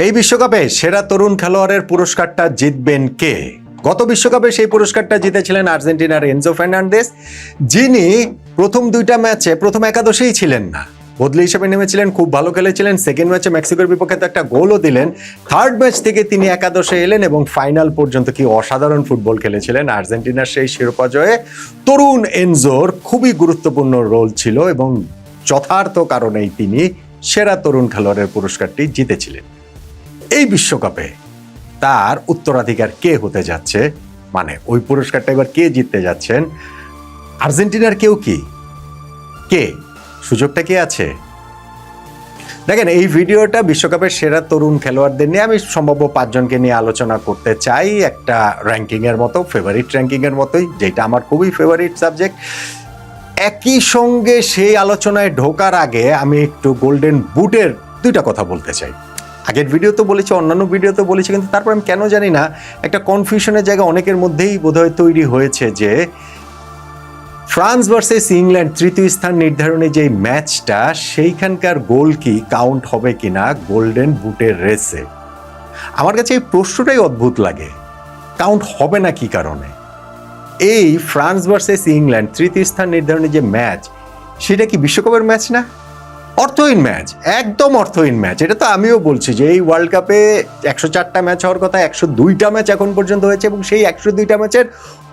এই বিশ্বকাপে সেরা তরুণ খেলোয়াড়ের পুরস্কারটা জিতবেন কে? গত বিশ্বকাপে সেই পুরস্কারটা জিতেছিলেন আর্জেন্টিনার এনজো ফার্নান্দেজ, যিনি প্রথম দুইটা ম্যাচে প্রথম একাদশেই ছিলেন না, বদলি হিসেবে নেমেছিলেন, খুব ভালো খেলেছিলেন। সেকেন্ড ম্যাচে মেক্সিকোর বিপক্ষে তো একটা গোলও দিলেন। থার্ড ম্যাচ থেকে তিনি একাদশে এলেন এবং ফাইনাল পর্যন্ত কি অসাধারণ ফুটবল খেলেছিলেন। আর্জেন্টিনার সেই শিরোপা জয়ে তরুণ এনজোর খুবই গুরুত্বপূর্ণ রোল ছিল এবং যথার্থ কারণেই তিনি সেরা তরুণ খেলোয়াড়ের পুরস্কারটি জিতেছিলেন। এই বিশ্বকাপে তার উত্তরাধিকার কে হতে যাচ্ছে, মানে ওই পুরস্কারটা এবার কে জিততে যাচ্ছেন? আর্জেন্টিনার কেউ কি? কে? সুযোগটা কে আছে? দেখেন, এই ভিডিওটা বিশ্বকাপের সেরা তরুণ খেলোয়াড়দের নিয়ে আমি সম্ভব 5 জনকে নিয়ে আলোচনা করতে চাই, একটা র্যাঙ্কিং এর মতো, ফেভারিট র্যাঙ্কিং এর মতোই, যেটা আমার খুবই ফেভারিট সাবজেক্ট। একই সঙ্গে সেই আলোচনায় ঢোকার আগে আমি একটু গোল্ডেন বুটের দুইটা কথা বলতে চাই। আগের ভিডিও তো বলেছি, অন্যান্য ভিডিও তো বলেছি, কিন্তু তারপর আমি কেন জানি না একটা কনফিউশনের জায়গা অনেকের মধ্যেই বোধহয় তৈরি হয়েছে যে ফ্রান্স ভার্সেস ইংল্যান্ড তৃতীয় স্থান নির্ধারণে যে ম্যাচটা, সেইখানকার গোল কি কাউন্ট হবে কিনা গোল্ডেন বুটের রেসে। আমার কাছে এই প্রশ্নটাই অদ্ভুত লাগে, কাউন্ট হবে না কি কারণে? এই ফ্রান্স ভার্সেস ইংল্যান্ড তৃতীয় স্থান নির্ধারণে যে ম্যাচ, সেটা কি বিশ্বকাপের ম্যাচ না? অর্থহীন ম্যাচ, একদম অর্থহীন ম্যাচ। এটা তো আমিও বলছি যে এই ওয়ার্ল্ড কাপে 104টা ম্যাচ হওয়ার কথা, 102টা ম্যাচ এখন পর্যন্ত হয়েছে এবং সেই 102টা ম্যাচের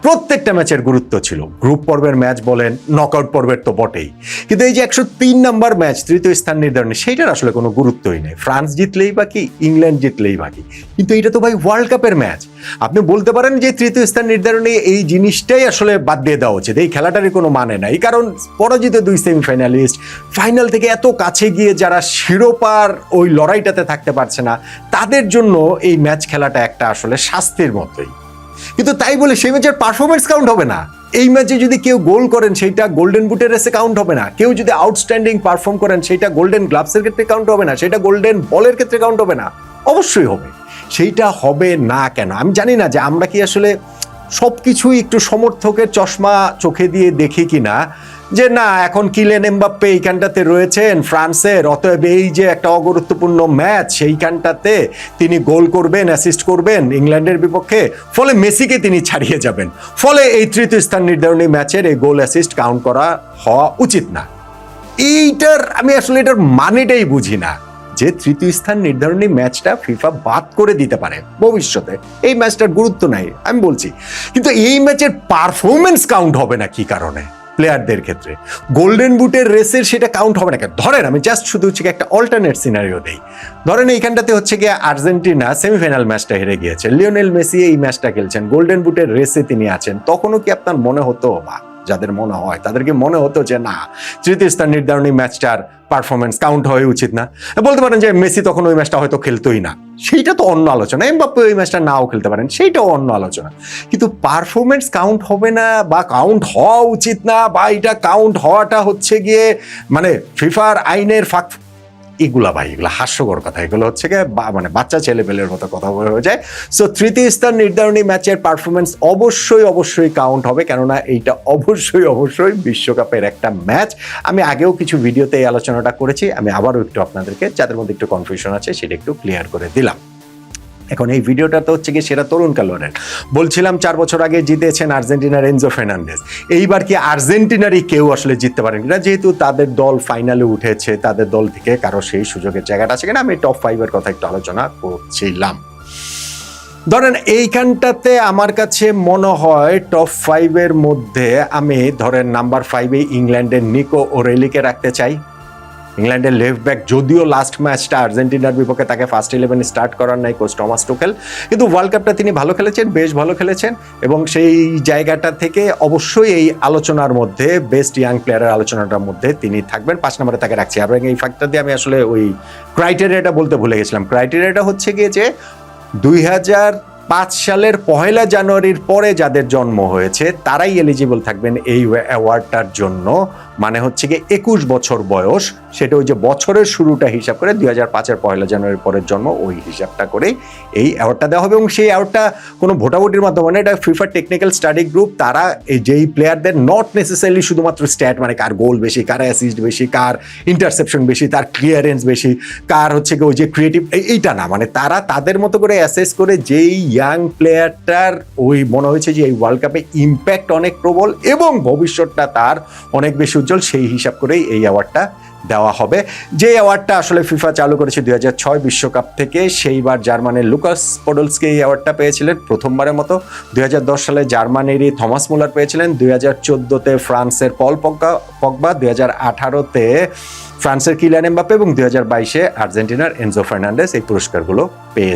প্রত্যেকটা ম্যাচের গুরুত্ব ছিল। গ্রুপ পর্বের ম্যাচ বলেন, নকআউট পর্বের তো বটেই, কিন্তু এই যে 103 নম্বর ম্যাচ তৃতীয় স্থান নির্ধারণে, সেইটার আসলে কোনো গুরুত্বই নেই। ফ্রান্স জিতলেই বাকি, ইংল্যান্ড জিতলেই বাকি, কিন্তু এটা তো ভাই ওয়ার্ল্ড কাপের ম্যাচ। আপনি বলতে পারেন যে তৃতীয় স্থান নির্ধারণে এই জিনিসটাই আসলে বাদ দিয়ে দেওয়া উচিত, এই খেলাটারই কোনো মানে নাই, কারণ পরাজিত 2 সেমিফাইনালিস্ট ফাইনাল থেকে এত কাছে গিয়ে যারা শিরোপার ওই লড়াইটাতে থাকতে পারছে না, তাদের জন্য এই ম্যাচ খেলাটা একটা আসলে শাস্তির মতোই। কিন্তু তাই বলে সেই ম্যাচের পারফরমেন্স কাউন্ট হবে না? এই ম্যাচে যদি কেউ গোল করেন সেইটা গোল্ডেন বুটের রেসে কাউন্ট হবে না? কেউ যদি আউটস্ট্যান্ডিং পারফর্ম করেন সেইটা গোল্ডেন গ্লাভসের ক্ষেত্রে কাউন্ট হবে না? সেটা গোল্ডেন বলের ক্ষেত্রে কাউন্ট হবে না? অবশ্যই হবে। সেইটা হবে না কেন? আমি জানি না যে আমরা কি আসলে সবকিছুই একটু সমর্থকের চশমা চোখে দিয়ে দেখি কিনা, যে না এখন কিলিয়ান এমবাপ্পে এইখানটাতে রয়েছেন ফ্রান্সের, অতএব এই যে একটা অগুরুত্বপূর্ণ ম্যাচ সেইখানটাতে তিনি গোল করবেন, অ্যাসিস্ট করবেন ইংল্যান্ডের বিপক্ষে, ফলে মেসিকে তিনি ছাড়িয়ে যাবেন, ফলে এই তৃতীয় স্থান নির্ধারণী ম্যাচের এই গোল অ্যাসিস্ট কাউন্ট করা হওয়া উচিত না। এইটার আমি আসলে এটার মানেটাই বুঝি না, যে তৃতীয় স্থান নির্ধারণী ম্যাচটা ফিফা বাদ করে দিতে পারে ভবিষ্যতে, এই ম্যাচটার গুরুত্ব নাই আমি বলছি, কিন্তু এই ম্যাচের পারফরমেন্স কাউন্ট হবে না কি কারণে? প্লেয়ারদের ক্ষেত্রে গোল্ডেন বুটের রেসের সেটা কাউন্ট হবে না কেন? ধরেন আমি জাস্ট শুধু হচ্ছে একটা অল্টারনেট সিনারিও দেই, ধরেন এইখানটাতে হচ্ছে গিয়ে আর্জেন্টিনা সেমিফাইনাল ম্যাচটা হেরে গিয়েছে, লিওনেল মেসি এই ম্যাচটা খেলছেন, গোল্ডেন বুটের রেসে তিনি আছেন, তখনও কি আপনার মনে হতো, বা যাদের মনে হয় তাদেরকে মনে হতো যে না তৃতীয় স্থান নির্ধারণী ম্যাচটার পারফরমেন্স কাউন্ট হওয়া উচিত না? বলতে পারেন যে মেসি তখন ওই ম্যাচটা হয়তো খেলতোই না, সেইটা তো অন্য আলোচনা, এমবাপ্পে ওই ম্যাচটা নাও খেলতে পারেন, সেইটাও অন্য আলোচনা, কিন্তু পারফরমেন্স কাউন্ট হবে না বা কাউন্ট হওয়া উচিত না, বা এটা কাউন্ট হওয়াটা হচ্ছে গিয়ে মানে ফিফার আইনের ফাঁক, এগুলা ভাই এগুলো হাস্যকর কথা, এগুলো হচ্ছে গিয়ে মানে বাচ্চা ছেলেপেলের মতো কথা হয়ে যায়। সো তৃতীয় স্থান নির্ধারণী ম্যাচের পারফরমেন্স অবশ্যই কাউন্ট হবে, কেননা এইটা অবশ্যই বিশ্বকাপের একটা ম্যাচ। আমি আগেও কিছু ভিডিওতে এই আলোচনাটা করেছি, আমি আবারও একটু আপনাদেরকে, যাদের মধ্যে একটু কনফিউশন আছে সেটা একটু ক্লিয়ার করে দিলাম। এখন এই ভিডিওটা তো হচ্ছে কি সেরা তরুণ খেলোয়াড়ের, বলছিলাম 4 বছর আগে জিতেছেন আর্জেন্টিনার এনজো ফার্নান্দেজ। এইবার কি আর্জেন্টিনারই কেউ আসলে জিততে পারেন কিনা? যেহেতু তাদের দল ফাইনালে উঠেছে, তাদের দল থেকে কারো সেই সুযোগের জায়গাটা আছে কিনা, আমি টপ 5-এর কথা একটু আলোচনা করছিলাম। ধরেন এইখানটাতে আমার কাছে মনে হয় টপ 5-এর মধ্যে আমি ধরেন নাম্বার 5-এ ইংল্যান্ডের নিকো ওরেলিকে রাখতে চাই। ইংল্যান্ডের লেফট ব্যাক, যদিও লাস্ট ম্যাচটা আর্জেন্টিনার বিপক্ষে তাকে ফার্স্ট 11 স্টার্ট করার নাই কোচ টমাস টুখেল, কিন্তু ওয়ার্ল্ড কাপটা তিনি ভালো খেলেছেন, বেশ ভালো খেলেছেন, এবং সেই জায়গাটা থেকে অবশ্যই এই আলোচনার মধ্যে, বেস্ট ইয়াং প্লেয়ারের আলোচনাটার মধ্যে তিনি থাকবেন। 5 নম্বরে তাকে রাখছি। আর এই ফ্যাক্টর দিয়ে আমি আসলে ওই ক্রাইটেরিয়াটা বলতে ভুলে গেছিলাম। ক্রাইটেরিয়াটা হচ্ছে গিয়ে যে সালের 1 জানুয়ারির পরে যাদের জন্ম হয়েছে তারাই এলিজিবল থাকবেন এই অ্যাওয়ার্ডটার জন্য। মানে হচ্ছে গিয়ে 21 বছর বয়স, সেটা ওই যে বছরের শুরুটা হিসাব করে 2005-এর 1 জানুয়ারির পরের জন্ম ওই হিসাবটা করে এই অ্যাওয়ার্ডটা দেওয়া হবে। এবং সেই অ্যাওয়ার্ডটা কোনো ভোটাভুটির মাধ্যমে না, এটা ফিফা টেকনিক্যাল স্টাডি গ্রুপ, তারা এই যেই প্লেয়ারদের নট নেসেসারিলি শুধুমাত্র স্ট্যাট মানে কার গোল বেশি, কার অ্যাসিস্ট বেশি, কার ইন্টারসেপশন বেশি, তার ক্লিয়ারেন্স বেশি, কার হচ্ছে ওই যে ক্রিয়েটিভ, এইটা না, মানে তারা তাদের মতো করে অ্যাসেস করে যেই ইয়াং প্লেয়ারটার ওই মনে হয়েছে যে এই ওয়ার্ল্ড কাপে ইম্প্যাক্ট অনেক প্রবল এবং ভবিষ্যৎটা তার অনেক বেশি উজ্জ্বল, সেই হিসাব করেই এই অ্যাওয়ার্ডটা দেওয়া হবে। যে অ্যাওয়ার্ডটা আসলে ফিফা চালু করেছে 2006 বিশ্বকাপ থেকে, সেইবার জার্মানির লুকাস পডলস্কি এই অ্যাওয়ার্ডটা পেয়েছিলেন প্রথমবারের মতো। 2010 সালে জার্মানিরই থমাস মুলার পেয়েছিলেন, 2014-তে ফ্রান্সের পল পগবা, 2018-তে ফ্রান্সের কিলিয়ান এমবাপ্পে এবং 2022-এ আর্জেন্টিনার এনজো ফার্নান্ডেস এই পুরস্কারগুলো পেয়ে